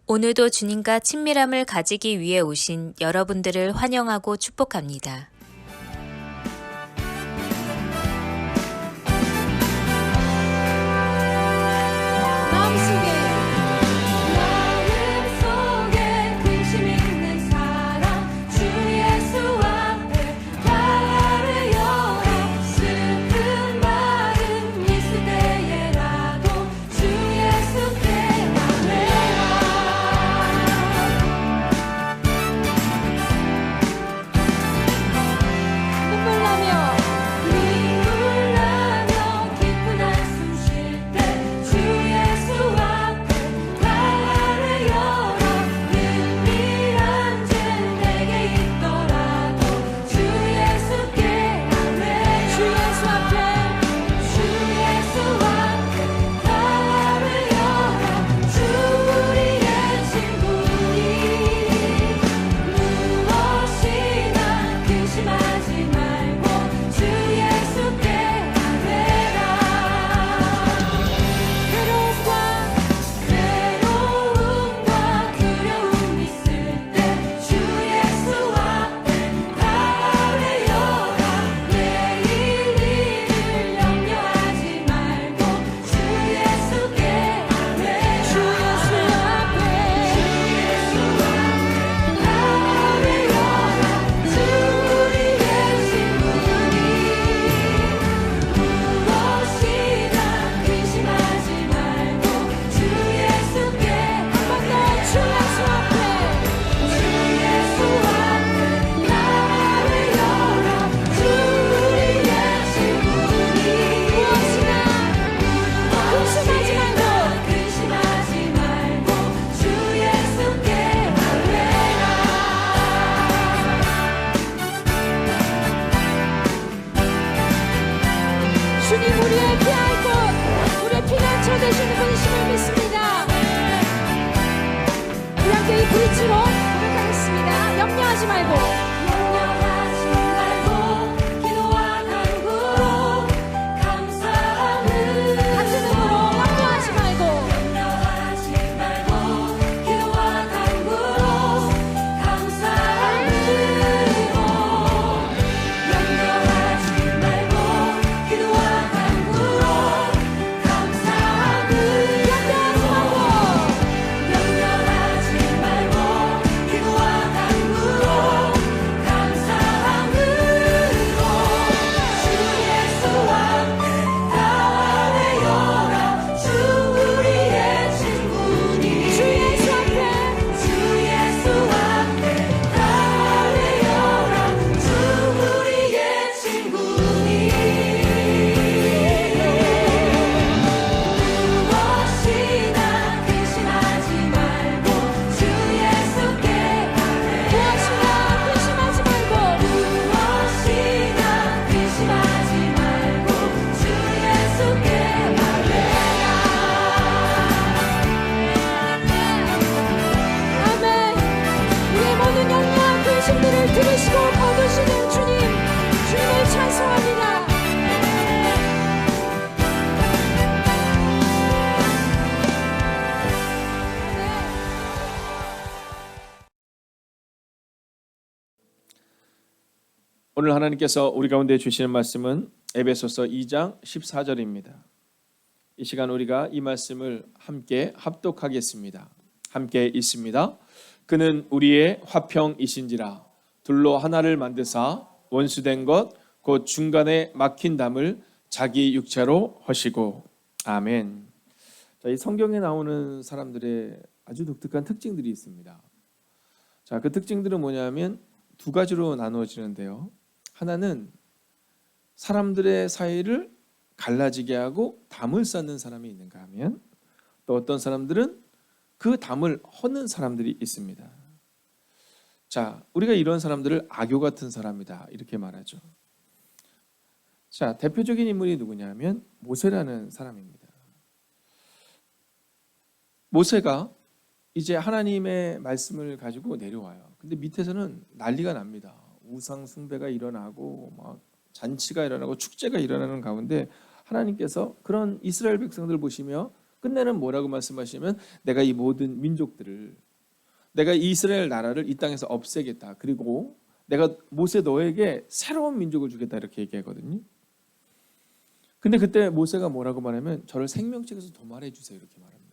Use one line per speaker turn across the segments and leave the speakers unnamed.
오늘도 주님과 친밀함을 가지기 위해 오신 여러분들을 환영하고 축복합니다.
마음속에 근심 있는 사람 주 예수 앞에 나를 열어 슬픈 마음 있을 때에라도 주 예수께 나래라 눈물 나며 깊은 한숨 쉴 때 주 예수 앞에 나를 열어 은밀한 죄 내게 있더라도 주 예수께 나래라 주 예수 앞에 나를 열어 주 우리의 친구니 무엇이나 근심하지 말고 주 예수께 나래라 괴로움과 두려움 있을 때 주 예수 앞에 나를 열어 내일 일을 염려하지 말고 주 예수께 나래라 주 예수 앞에 나를 열어 주 우리의 친구니 무엇이나 근심하지 말고 주 예수께 한번 더 주 예수 앞에 나를 열어 주 우리의 친구니 무엇이나 근심하지 말고 주 예수께 나래라 주님 우리의 피할 곳 우리의 피난처 되시는 분이심을 믿습니다. 우리 함께 이 브릿지로 고백하겠습니다. 염려하지 말고 기도와 간구로 감사함을 같은 음으로 염려하지 말고 기도와 간구로 감사함으로 염려하지 말고 기도와 간구로 감사함을 염려하지 말고 기도와 간구로 감사함으로 주 예수 앞에 나를 열어 주 우리의 친구니 주 예수 앞에 나를 열어 주 우리의 친구니 무엇이나 근심하지 말고 주 예수께 나래라 무엇이나 근심하지 말고 주 예수께 나래라 아멘. 우리의 모든 염려와 근심들을 들으시고 거두시는 주님을 찬송합니다.
오늘 하나님께서 우리 가운데 주시는 말씀은 에베소서 2장 14절입니다. 이 시간 우리가 이 말씀을 함께 합독하겠습니다. 함께 읽습니다. 그는 우리의 화평이신지라 둘로 하나를 만드사 원수된 것 곧 중간에 막힌 담을 자기 육체로 허시고. 아멘. 자, 이 성경에 나오는 사람들의 아주 독특한 특징들이 있습니다. 자, 그 특징들은 뭐냐면 두 가지로 나누어지는데요. 하나는 사람들의 사이를 갈라지게 하고 담을 쌓는 사람이 있는가 하면, 또 어떤 사람들은 그 담을 허는 사람들이 있습니다. 자, 우리가 이런 사람들을 악교 같은 사람이다 이렇게 말하죠. 자, 대표적인 인물이 누구냐면 모세라는 사람입니다. 모세가 이제 하나님의 말씀을 가지고 내려와요. 근데 밑에서는 난리가 납니다. 우상 숭배가 일어나고 막 잔치가 일어나고 축제가 일어나는 가운데 하나님께서 그런 이스라엘 백성들 보시며 끝내는 뭐라고 말씀하시면 내가 이 모든 민족들을 내가 이스라엘 나라를 이 땅에서 없애겠다. 그리고 내가 모세 너에게 새로운 민족을 주겠다 이렇게 얘기하거든요. 근데 그때 모세가 뭐라고 말하면 저를 생명책에서 도말해 주세요 이렇게 말합니다.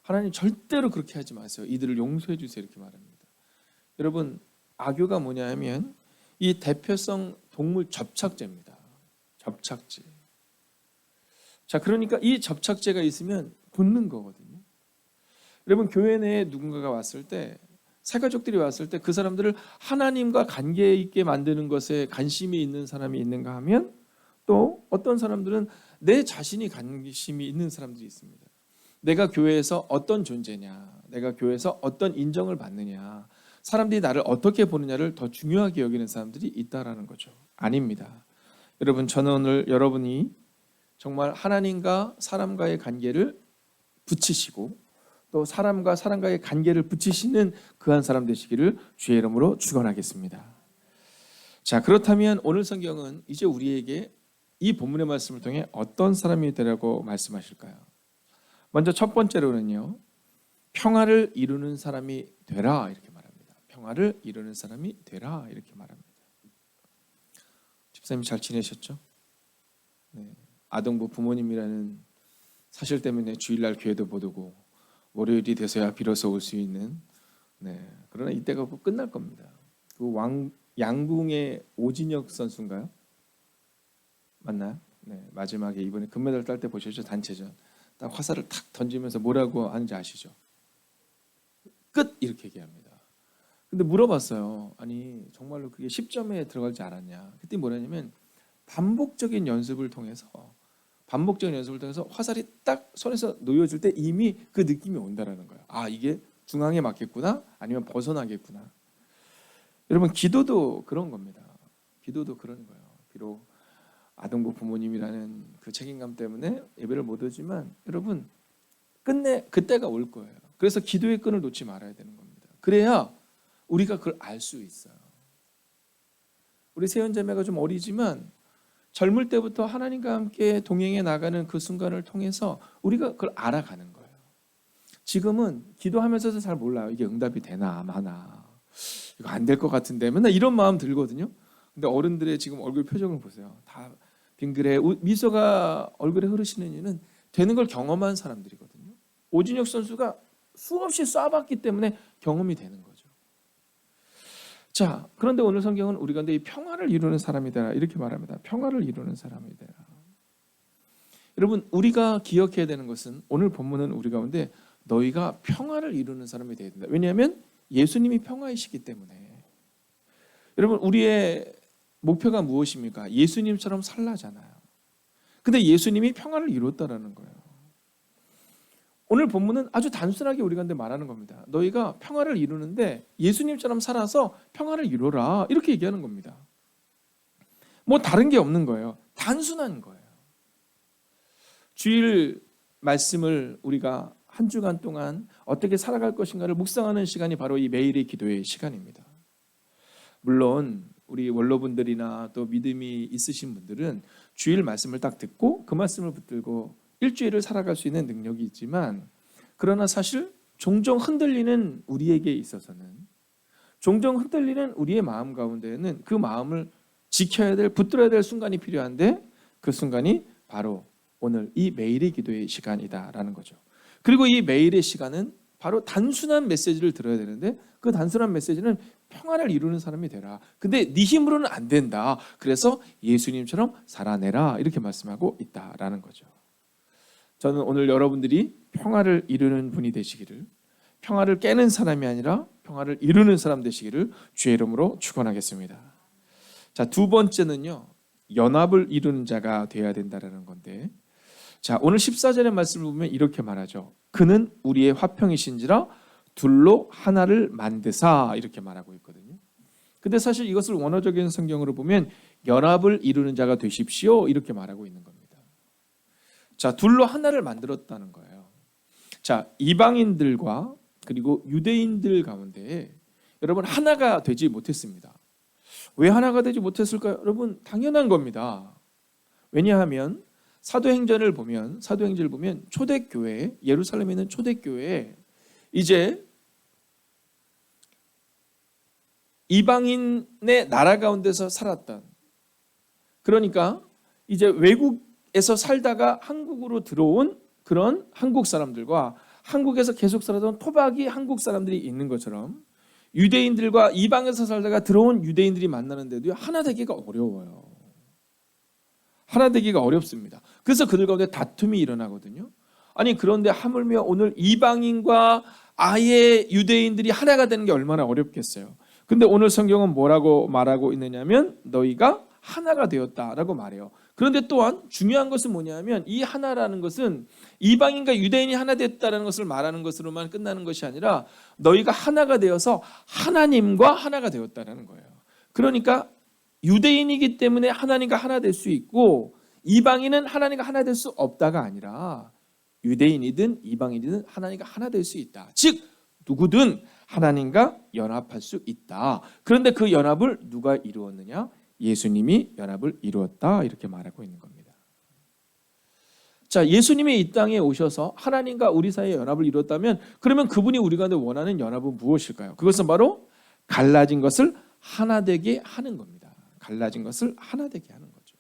하나님 절대로 그렇게 하지 마세요. 이들을 용서해 주세요 이렇게 말합니다. 여러분 악교가 뭐냐 하면 이 대표성 동물 접착제입니다. 접착제. 자, 그러니까 이 접착제가 있으면 붙는 거거든요. 여러분 교회 내에 누군가가 왔을 때 새가족들이 왔을 때 그 사람들을 하나님과 관계 있게 만드는 것에 관심이 있는 사람이 있는가 하면 또 어떤 사람들은 내 자신이 관심이 있는 사람들이 있습니다. 내가 교회에서 어떤 존재냐, 내가 교회에서 어떤 인정을 받느냐, 사람들이 나를 어떻게 보느냐를 더 중요하게 여기는 사람들이 있다라는 거죠. 아닙니다. 여러분 저는 오늘 여러분이 정말 하나님과 사람과의 관계를 붙이시고 또 사람과 사람과의 관계를 붙이시는 그한 사람 되시기를 주의 이름으로 축원하겠습니다. 자, 그렇다면 오늘 성경은 이제 우리에게 이 본문의 말씀을 통해 어떤 사람이 되라고 말씀하실까요? 먼저 첫 번째로는요, 평화를 이루는 사람이 되라 이렇게 말합니다. 평화를 이루는 사람이 되라 이렇게 말합니다. 집사님 잘 지내셨죠? 네. 아동부 부모님이라는 사실 때문에 주일날 교회도 못 오고 월요일이 돼서야 비로소 올 수 있는 그러나 이때가 곧 끝날 겁니다. 그 양궁의 오진혁 선수인가요? 맞나요? 네, 마지막에 이번에 금메달 딸 때 보셨죠? 단체전 딱 화살을 탁 던지면서 뭐라고 하는지 아시죠? 끝 이렇게 얘기합니다. 근데 물어봤어요. 아니 정말로 그게 10점에 들어갈 줄 알았냐? 그때 뭐라냐면 반복적인 연습을 통해서 화살이 딱 손에서 놓여질 때 이미 그 느낌이 온다라는 거예요. 아 이게 중앙에 맞겠구나 아니면 벗어나겠구나. 여러분 기도도 그런 겁니다. 기도도 그런 거예요. 비록 아동부 부모님이라는 그 책임감 때문에 예배를 못 오지만 여러분 끝내 그때가 올 거예요. 그래서 기도의 끈을 놓지 말아야 되는 겁니다. 그래야 우리가 그걸 알 수 있어요. 우리 세연자매가 좀 어리지만 젊을 때부터 하나님과 함께 동행해 나가는 그 순간을 통해서 우리가 그걸 알아가는 거예요. 지금은 기도하면서도 잘 몰라요. 이게 응답이 되나 마나. 이거 안 될 것 같은데 맨날 이런 마음 들거든요. 근데 어른들의 지금 얼굴 표정을 보세요. 다 빙그레 미소가 얼굴에 흐르시는 이유는 되는 걸 경험한 사람들이거든요. 오진혁 선수가 수없이 쏴봤기 때문에 경험이 되는 거죠. 자, 그런데 오늘 성경은 우리 가운데 이 평화를 이루는 사람이 되라 이렇게 말합니다. 평화를 이루는 사람이 되라. 여러분 우리가 기억해야 되는 것은 오늘 본문은 우리 가운데 너희가 평화를 이루는 사람이 되어야 된다. 왜냐하면 예수님이 평화이시기 때문에. 여러분 우리의 목표가 무엇입니까? 예수님처럼 살라잖아요. 근데 예수님이 평화를 이뤘다라는 거예요. 오늘 본문은 아주 단순하게 우리 가운데 말하는 겁니다. 너희가 평화를 이루는데 예수님처럼 살아서 평화를 이루라 이렇게 얘기하는 겁니다. 뭐 다른 게 없는 거예요. 단순한 거예요. 주일 말씀을 우리가 한 주간 동안 어떻게 살아갈 것인가를 묵상하는 시간이 바로 이 매일의 기도의 시간입니다. 물론 우리 원로분들이나 또 믿음이 있으신 분들은 주일 말씀을 딱 듣고 그 말씀을 붙들고 일주일을 살아갈 수 있는 능력이 있지만 그러나 사실 종종 흔들리는 우리에게 있어서는 종종 흔들리는 우리의 마음 가운데에는 그 마음을 지켜야 될 붙들어야 될 순간이 필요한데 그 순간이 바로 오늘 이 매일의 기도의 시간이다라는 거죠. 그리고 이 매일의 시간은 바로 단순한 메시지를 들어야 되는데 그 단순한 메시지는 평화를 이루는 사람이 되라. 근데 네 힘으로는 안 된다. 그래서 예수님처럼 살아내라 이렇게 말씀하고 있다라는 거죠. 저는 오늘 여러분들이 평화를 이루는 분이 되시기를, 평화를 깨는 사람이 아니라 평화를 이루는 사람 되시기를 주의 이름으로 축원하겠습니다. 자, 두 번째는요. 연합을 이루는 자가 되어야 된다라는 건데, 자, 오늘 14절의 말씀을 보면 이렇게 말하죠. 그는 우리의 화평이신지라 둘로 하나를 만드사 이렇게 말하고 있거든요. 근데 사실 이것을 원어적인 성경으로 보면 연합을 이루는 자가 되십시오 이렇게 말하고 있는 겁니다. 자, 둘로 하나를 만들었다는 거예요. 자, 이방인들과 그리고 유대인들 가운데 여러분 하나가 되지 못했습니다. 왜 하나가 되지 못했을까요? 여러분 당연한 겁니다. 왜냐하면 사도행전을 보면 초대교회, 예루살렘에 있는 초대교회에 이제 이방인의 나라 가운데서 살았던, 그러니까 이제 외국에서 살다가 한국으로 들어온 그런 한국 사람들과 한국에서 계속 살아던 토박이 한국 사람들이 있는 것처럼 유대인들과 이방에서 살다가 들어온 유대인들이 만나는데도 하나 되기가 어려워요. 하나 되기가 어렵습니다. 그래서 그들 가운데 다툼이 일어나거든요. 아니 그런데 하물며 오늘 이방인과 아예 유대인들이 하나가 되는 게 얼마나 어렵겠어요. 근데 오늘 성경은 뭐라고 말하고 있느냐면 너희가 하나가 되었다라고 말해요. 그런데 또한 중요한 것은 뭐냐면 이 하나라는 것은 이방인과 유대인이 하나 됐다는 것을 말하는 것으로만 끝나는 것이 아니라 너희가 하나가 되어서 하나님과 하나가 되었다는 거예요. 그러니까 유대인이기 때문에 하나님과 하나 될 수 있고 이방인은 하나님과 하나 될 수 없다가 아니라 유대인이든 이방인이든 하나님과 하나 될 수 있다. 즉 누구든 하나님과 연합할 수 있다. 그런데 그 연합을 누가 이루었느냐? 예수님이 연합을 이루었다. 이렇게 말하고 있는 겁니다. 자, 예수님이 이 땅에 오셔서 하나님과 우리 사이에 연합을 이루었다면 그러면 그분이 우리 가운데 원하는 연합은 무엇일까요? 그것은 바로 갈라진 것을 하나 되게 하는 겁니다. 갈라진 것을 하나 되게 하는 거죠.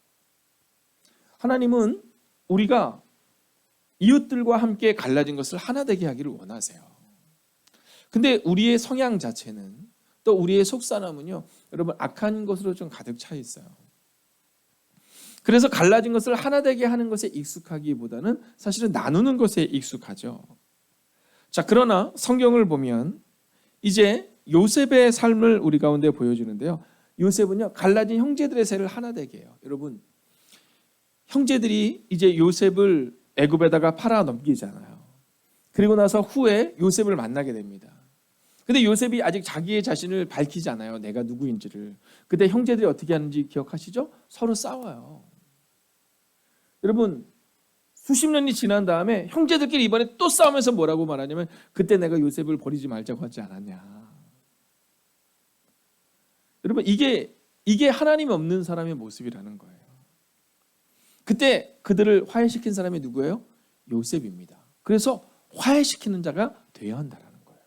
하나님은 우리가 이웃들과 함께 갈라진 것을 하나 되게 하기를 원하세요. 근데 우리의 성향 자체는 또 우리의 속사람은요, 여러분 악한 것으로 좀 가득 차 있어요. 그래서 갈라진 것을 하나 되게 하는 것에 익숙하기보다는 사실은 나누는 것에 익숙하죠. 자, 그러나 성경을 보면 이제 요셉의 삶을 우리 가운데 보여주는데요. 요셉은요, 갈라진 형제들의 세를 하나 되게 해요. 여러분, 형제들이 이제 요셉을 애굽에다가 팔아 넘기잖아요. 그리고 나서 후에 요셉을 만나게 됩니다. 근데 요셉이 아직 자기의 자신을 밝히지 않아요. 내가 누구인지를. 그때 형제들이 어떻게 하는지 기억하시죠? 서로 싸워요. 여러분, 수십 년이 지난 다음에 형제들끼리 이번에 또 싸우면서 뭐라고 말하냐면 그때 내가 요셉을 버리지 말자고 하지 않았냐. 여러분, 이게 하나님이 없는 사람의 모습이라는 거예요. 그때 그들을 화해시킨 사람이 누구예요? 요셉입니다. 그래서 화해시키는 자가 되어야 한다라는 거예요.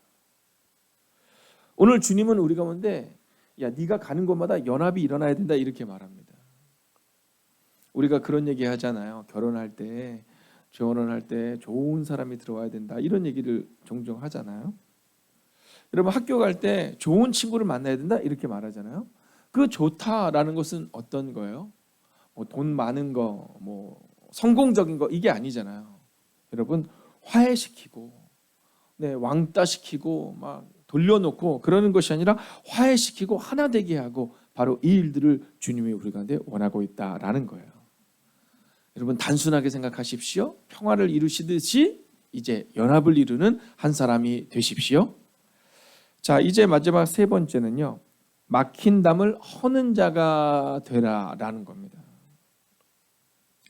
오늘 주님은 우리 가운데 야, 네가 가는 곳마다 연합이 일어나야 된다 이렇게 말합니다. 우리가 그런 얘기 하잖아요. 결혼할 때 좋은 사람이 들어와야 된다 이런 얘기를 종종 하잖아요. 여러분 학교 갈 때 좋은 친구를 만나야 된다 이렇게 말하잖아요. 그 좋다라는 것은 어떤 거예요? 뭐 돈 많은 거, 뭐 성공적인 거 이게 아니잖아요. 여러분 화해시키고, 왕따시키고 막 돌려놓고 그러는 것이 아니라 화해시키고 하나 되게 하고 바로 이 일들을 주님이 우리 가운데 원하고 있다라는 거예요. 여러분 단순하게 생각하십시오. 평화를 이루시듯이 이제 연합을 이루는 한 사람이 되십시오. 자, 이제 마지막 세 번째는요. 막힌 담을 허는 자가 되라라는 겁니다.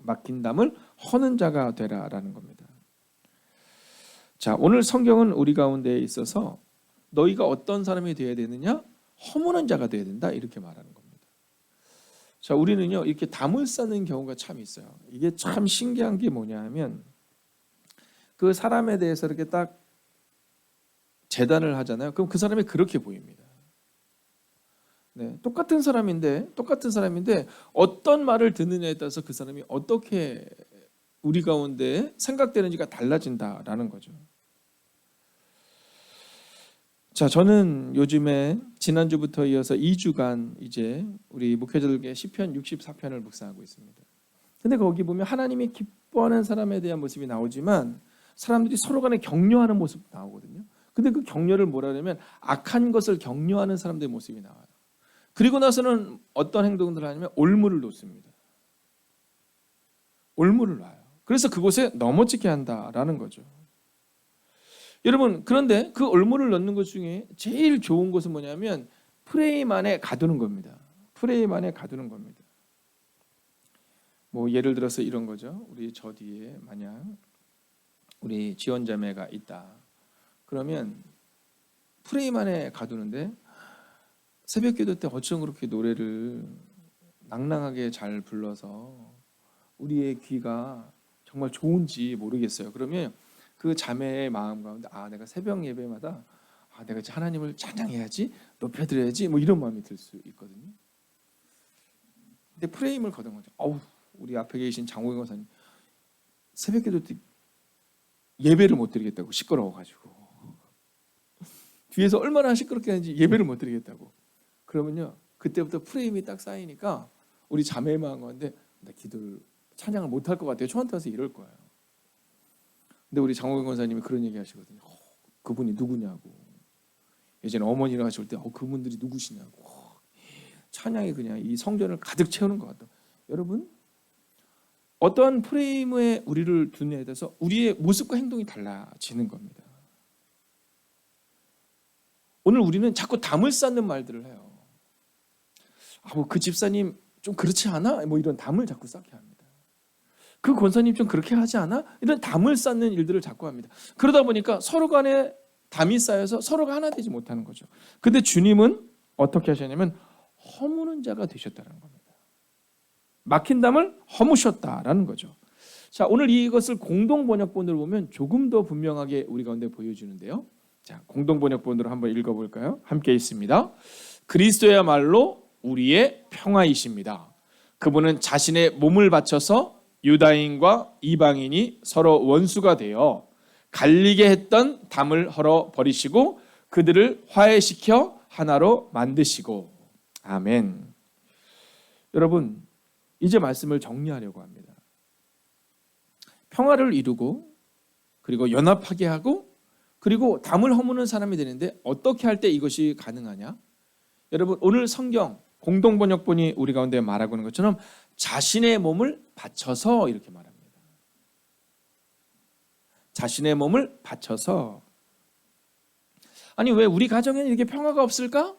막힌 담을 허는 자가 되라라는 겁니다. 자, 오늘 성경은 우리 가운데 있어서 너희가 어떤 사람이 되어야 되느냐? 허무는 자가 되어야 된다 이렇게 말하는 겁니다. 자, 우리는요 이렇게 담을 쌓는 경우가 참 있어요. 이게 참 신기한 게 뭐냐 하면 그 사람에 대해서 이렇게 딱 재단을 하잖아요. 그럼 그 사람이 그렇게 보입니다. 똑같은 사람인데 어떤 말을 듣느냐에 따라서 그 사람이 어떻게 우리 가운데 생각되는지가 달라진다라는 거죠. 자, 저는 요즘에 지난주부터 이어서 2주간 이제 우리 목회자들에게 시편 64편을 묵상하고 있습니다. 근데 거기 보면 하나님이 기뻐하는 사람에 대한 모습이 나오지만 사람들이 서로 간에 격려하는 모습도 나오거든요. 근데 그 격려를 뭐라 그러냐면 악한 것을 격려하는 사람들의 모습이 나와요. 그리고 나서는 어떤 행동들을 하냐면 올무를 놓습니다. 올무를 놔요. 그래서 그곳에 넘어지게 한다라는 거죠. 여러분, 그런데 그 올무를 넣는 것 중에 제일 좋은 것은 뭐냐면 프레임 안에 가두는 겁니다. 프레임 안에 가두는 겁니다. 뭐 예를 들어서 이런 거죠. 우리 저 뒤에 만약 우리 지원자매가 있다. 그러면 프레임 안에 가두는데 새벽기도 때 어쩜 그렇게 노래를 낭낭하게 잘 불러서 우리의 귀가 정말 좋은지 모르겠어요. 그러면 그 자매의 마음 가운데 내가 새벽 예배마다 내가 하나님을 찬양해야지, 높여드려야지 뭐 이런 마음이 들 수 있거든요. 근데 프레임을 거둔 거죠. 우리 앞에 계신 장호경 권사님 새벽기도 때 예배를 못 드리겠다고 시끄러워가지고 뒤에서 얼마나 시끄럽게 하는지 예배를 못 드리겠다고. 그러면요 그때부터 프레임이 딱 쌓이니까 우리 자매의 마음 가운데 나 기도를 찬양을 못 할 것 같아요. 저한테 와서 이럴 거예요. 근데 우리 장호경 권사님이 그런 얘기 하시거든요. 그분이 누구냐고. 예전에 어머니랑 하실 때 그분들이 누구시냐고. 찬양이 그냥 이 성전을 가득 채우는 것 같다. 여러분 어떠한 프레임에 우리를 두느냐에 대해서 우리의 모습과 행동이 달라지는 겁니다. 오늘 우리는 자꾸 담을 쌓는 말들을 해요. 그 집사님 좀 그렇지 않아? 뭐 이런 담을 자꾸 쌓게 합니다. 그 권사님 좀 그렇게 하지 않아? 이런 담을 쌓는 일들을 자꾸 합니다. 그러다 보니까 서로 간에 담이 쌓여서 서로가 하나 되지 못하는 거죠. 근데 주님은 어떻게 하셨냐면 허무는 자가 되셨다는 겁니다. 막힌 담을 허무셨다라는 거죠. 자, 오늘 이것을 공동번역본으로 보면 조금 더 분명하게 우리 가운데 보여주는데요. 자, 공동번역본으로 한번 읽어볼까요? 함께 있습니다. 그리스도야말로 우리의 평화이십니다. 그분은 자신의 몸을 바쳐서 유다인과 이방인이 서로 원수가 되어 갈리게 했던 담을 헐어 버리시고 그들을 화해시켜 하나로 만드시고. 아멘. 여러분 이제 말씀을 정리하려고 합니다. 평화를 이루고 그리고 연합하게 하고 그리고 담을 허무는 사람이 되는데 어떻게 할 때 이것이 가능하냐? 여러분 오늘 성경 공동번역본이 우리 가운데 말하고 있는 것처럼 자신의 몸을 바쳐서 이렇게 말합니다. 자신의 몸을 바쳐서. 아니 왜 우리 가정에는 이렇게 평화가 없을까?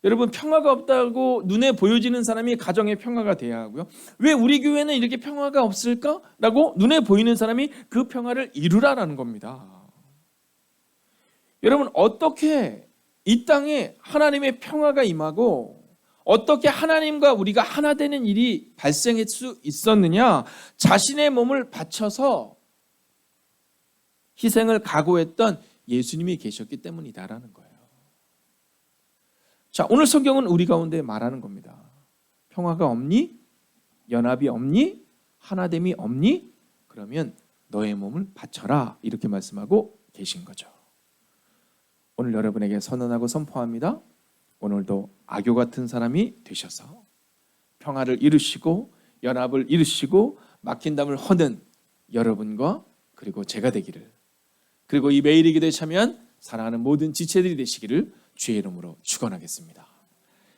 여러분 평화가 없다고 눈에 보여지는 사람이 가정의 평화가 돼야 하고요. 왜 우리 교회는 이렇게 평화가 없을까라고 눈에 보이는 사람이 그 평화를 이루라라는 겁니다. 여러분 어떻게 이 땅에 하나님의 평화가 임하고 어떻게 하나님과 우리가 하나 되는 일이 발생할 수 있었느냐? 자신의 몸을 바쳐서 희생을 각오했던 예수님이 계셨기 때문이다라는 거예요. 자, 오늘 성경은 우리 가운데 말하는 겁니다. 평화가 없니? 연합이 없니? 하나됨이 없니? 그러면 너의 몸을 바쳐라 이렇게 말씀하고 계신 거죠. 오늘 여러분에게 선언하고 선포합니다. 오늘도 악교 같은 사람이 되셔서 평화를 이루시고 연합을 이루시고 막힌 담을 허는 여러분과 그리고 제가 되기를, 그리고 이 매일의 기도에 참여한 사랑하는 모든 지체들이 되시기를 주의 이름으로 축원하겠습니다.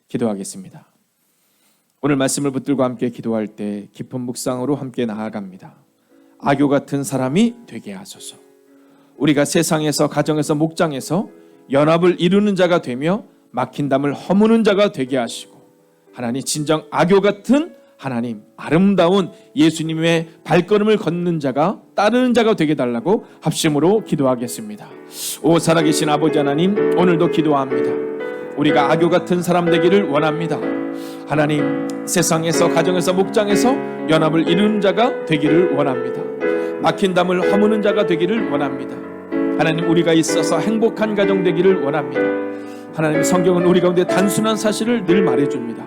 기도하겠습니다. 오늘 말씀을 붙들고 함께 기도할 때 깊은 묵상으로 함께 나아갑니다. 악교 같은 사람이 되게 하소서. 우리가 세상에서 가정에서 목장에서 연합을 이루는 자가 되며 막힌 담을 허무는 자가 되게 하시고 하나님 진정 악교 같은 하나님 아름다운 예수님의 발걸음을 걷는 자가 따르는 자가 되게 달라고 합심으로 기도하겠습니다. 오 살아계신 아버지 하나님, 오늘도 기도합니다. 우리가 악교 같은 사람 되기를 원합니다. 하나님 세상에서 가정에서 목장에서 연합을 이루는 자가 되기를 원합니다. 막힌 담을 허무는 자가 되기를 원합니다. 하나님 우리가 있어서 행복한 가정 되기를 원합니다. 하나님 성경은 우리 가운데 단순한 사실을 늘 말해줍니다.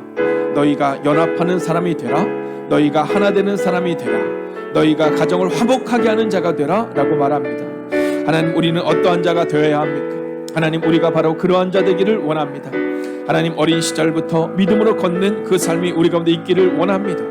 너희가 연합하는 사람이 되라. 너희가 하나 되는 사람이 되라. 너희가 가정을 화목하게 하는 자가 되라 라고 말합니다. 하나님 우리는 어떠한 자가 되어야 합니까? 하나님 우리가 바로 그러한 자 되기를 원합니다. 하나님 어린 시절부터 믿음으로 걷는 그 삶이 우리 가운데 있기를 원합니다.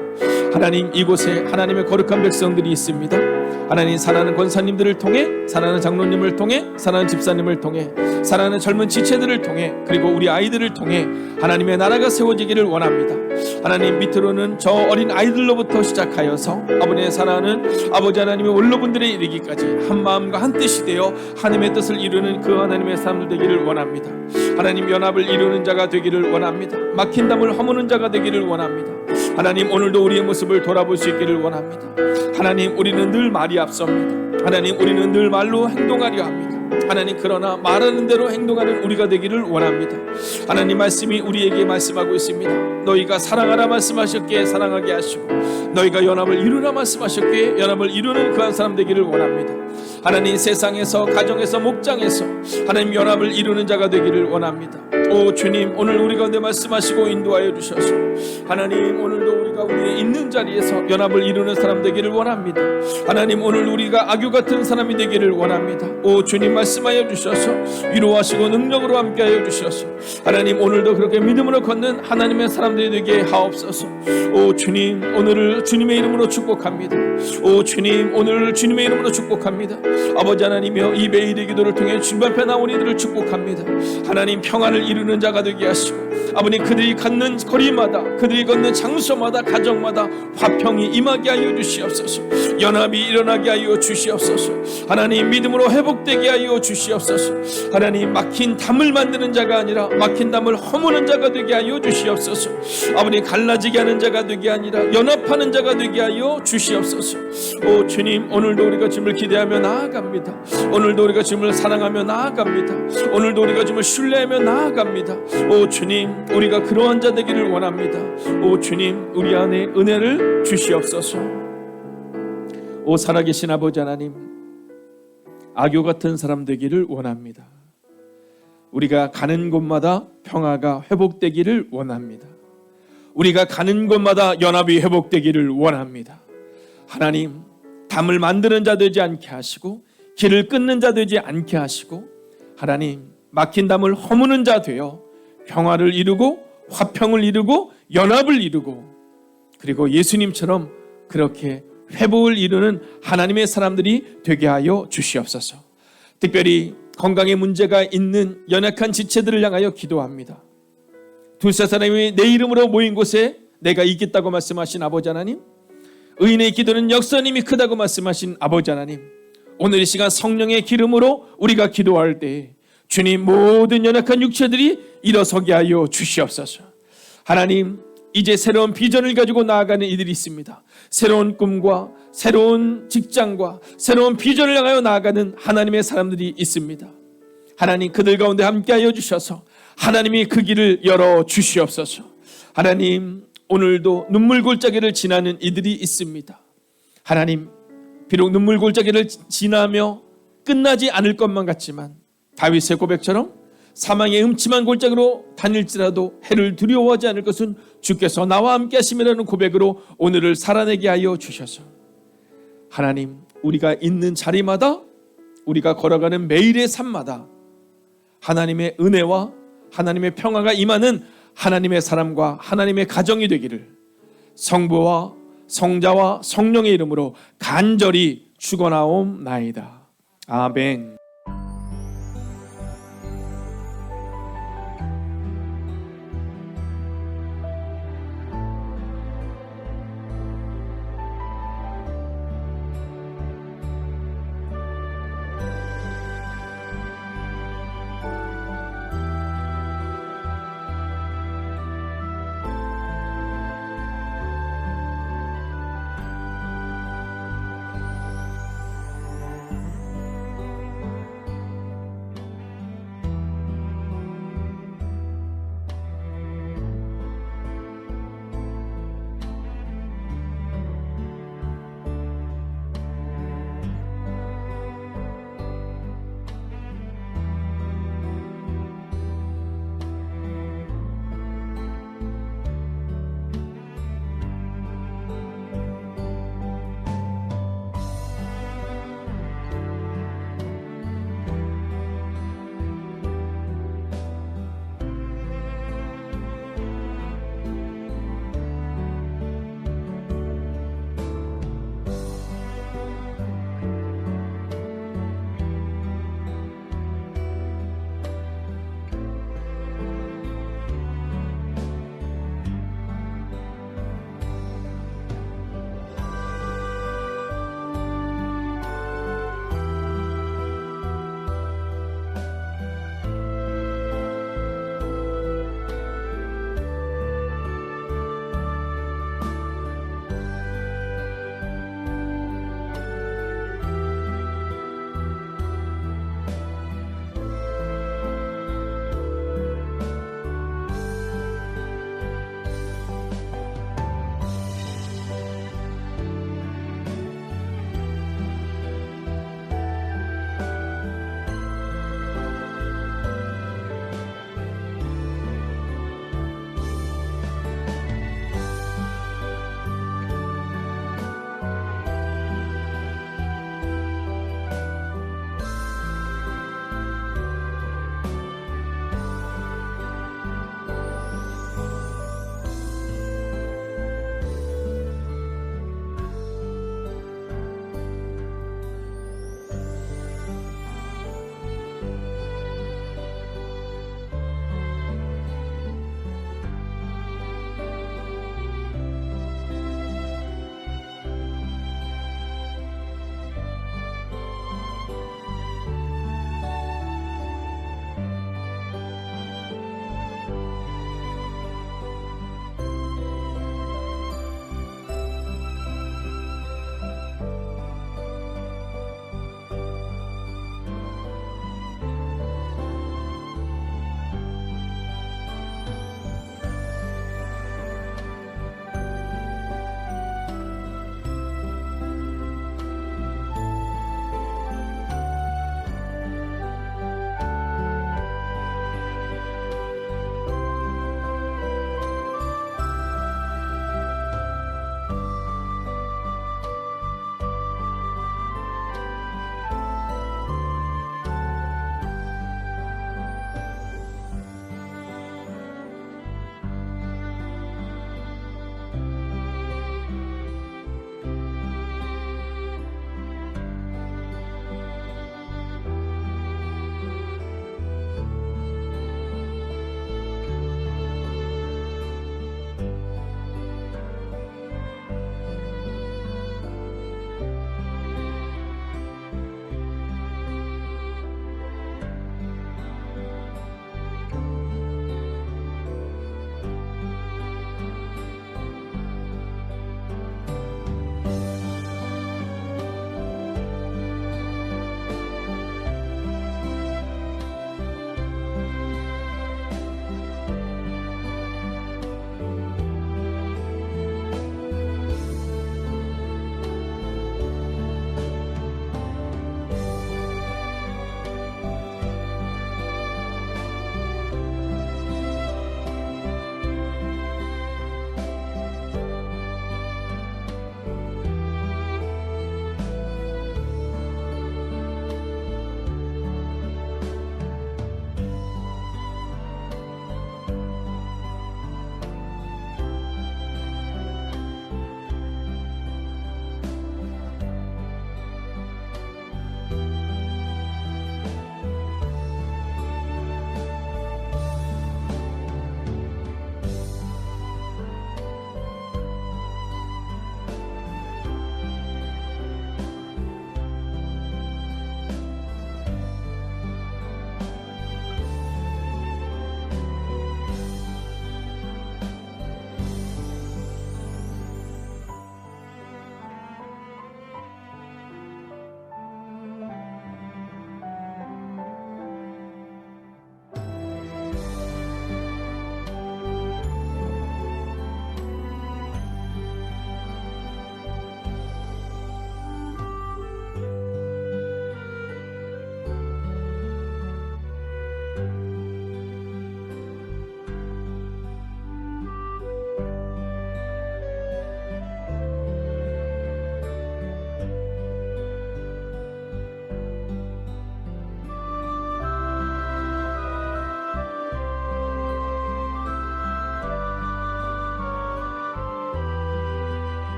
하나님 이곳에 하나님의 거룩한 백성들이 있습니다. 하나님 사랑하는 권사님들을 통해, 사랑하는 장로님을 통해, 사랑하는 집사님을 통해, 사랑하는 젊은 지체들을 통해, 그리고 우리 아이들을 통해 하나님의 나라가 세워지기를 원합니다. 하나님 밑으로는 저 어린 아이들로부터 시작하여서 아버지의 사랑하는 아버지 하나님의 원로분들에 이르기까지 한 마음과 한 뜻이 되어 하나님의 뜻을 이루는 그 하나님의 사람들 되기를 원합니다. 하나님 연합을 이루는 자가 되기를 원합니다. 막힌 담을 허무는 자가 되기를 원합니다. 하나님 오늘도 우리의 모습을 돌아볼 수 있기를 원합니다. 하나님 우리는 늘 말이 앞섭니다. 하나님 우리는 늘 말로 행동하려 합니다. 하나님 그러나 말하는 대로 행동하는 우리가 되기를 원합니다. 하나님 말씀이 우리에게 말씀하고 있습니다. 너희가 사랑하라 말씀하셨기에 사랑하게 하시고 너희가 연합을 이루라 말씀하셨기에 연합을 이루는 그한 사람 되기를 원합니다. 하나님, 세상에서, 가정에서, 목장에서 하나님 연합을 이루는 자가 되기를 원합니다. 오 주님, 오늘 우리 가운데 말씀하시고 인도하여 주셔서 하나님, 오늘도 우리가 우리 있는 자리에서 연합을 이루는 사람 되기를 원합니다. 하나님, 오늘 우리가 악유 같은 사람이 되기를 원합니다. 오 주님, 말씀하여 주셔서 위로하시고 능력으로 함께하여 주셔서 하나님, 오늘도 그렇게 믿음으로 걷는 하나님의 사람들이 되게 하옵소서. 오 주님, 오늘을 주님의 이름으로 축복합니다. 오 주님, 오늘을 주님의 이름으로 축복합니다. 아버지 하나님이여, 이 매일의 기도를 통해 주님 앞에 나온 이들을 축복합니다. 하나님, 평안을 이루는 자가 되게 하시고 아버님, 그들이 갖는 거리마다, 그들이 걷는 장소마다, 가정마다 화평이 임하게 하여 주시옵소서. 연합이 일어나게 하여 주시옵소서. 하나님, 믿음으로 회복되게 하여 주시옵소서. 하나님, 막힌 담을 만드는 자가 아니라 막힌 담을 허무는 자가 되게 하여 주시옵소서. 아버님, 갈라지게 하는 자가 되게 아니라 연합하는 자가 되게 하여 주시옵소서. 오 주님, 오늘도 우리가 주님을 기대하며 나아갑니다. 오늘도 우리가 주님을 사랑하며 나아갑니다. 오늘도 우리가 주님을 신뢰하며 나아갑니다. 오 주님, 우리가 그러한 자 되기를 원합니다. 오 주님, 우리 안에 은혜를 주시옵소서. 오 살아계신 아버지 하나님, 악교 같은 사람 되기를 원합니다. 우리가 가는 곳마다 평화가 회복되기를 원합니다. 우리가 가는 곳마다 연합이 회복되기를 원합니다. 하나님, 담을 만드는 자 되지 않게 하시고 길을 끊는 자 되지 않게 하시고 하나님, 막힌 담을 허무는 자 되어 평화를 이루고 화평을 이루고 연합을 이루고 그리고 예수님처럼 그렇게 회복을 이루는 하나님의 사람들이 되게 하여 주시옵소서. 특별히 건강에 문제가 있는 연약한 지체들을 향하여 기도합니다. 두세 사람이 내 이름으로 모인 곳에 내가 있겠다고 말씀하신 아버지 하나님, 의인의 기도는 역사님이 크다고 말씀하신 아버지 하나님, 오늘 이 시간 성령의 기름으로 우리가 기도할 때 주님, 모든 연약한 육체들이 일어서게 하여 주시옵소서. 하나님, 이제 새로운 비전을 가지고 나아가는 이들이 있습니다. 새로운 꿈과 새로운 직장과 새로운 비전을 향하여 나아가는 하나님의 사람들이 있습니다. 하나님, 그들 가운데 함께하여 주셔서 하나님이 그 길을 열어 주시옵소서. 하나님, 오늘도 눈물 골짜기를 지나는 이들이 있습니다. 하나님, 비록 눈물 골짜기를 지나며 끝나지 않을 것만 같지만 다윗의 고백처럼 사망의 음침한 골짜기로 다닐지라도 해를 두려워하지 않을 것은 주께서 나와 함께 하심이라는 고백으로 오늘을 살아내게 하여 주셔서 하나님, 우리가 있는 자리마다, 우리가 걸어가는 매일의 삶마다 하나님의 은혜와 하나님의 평화가 임하는 하나님의 사람과 하나님의 가정이 되기를 성부와 성자와 성령의 이름으로 간절히 축원하옵나이다. 아멘.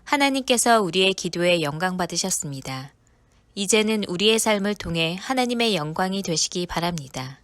하나님께서 우리의 기도에 영광 받으셨습니다. 이제는 우리의 삶을 통해 하나님의 영광이 되시기 바랍니다.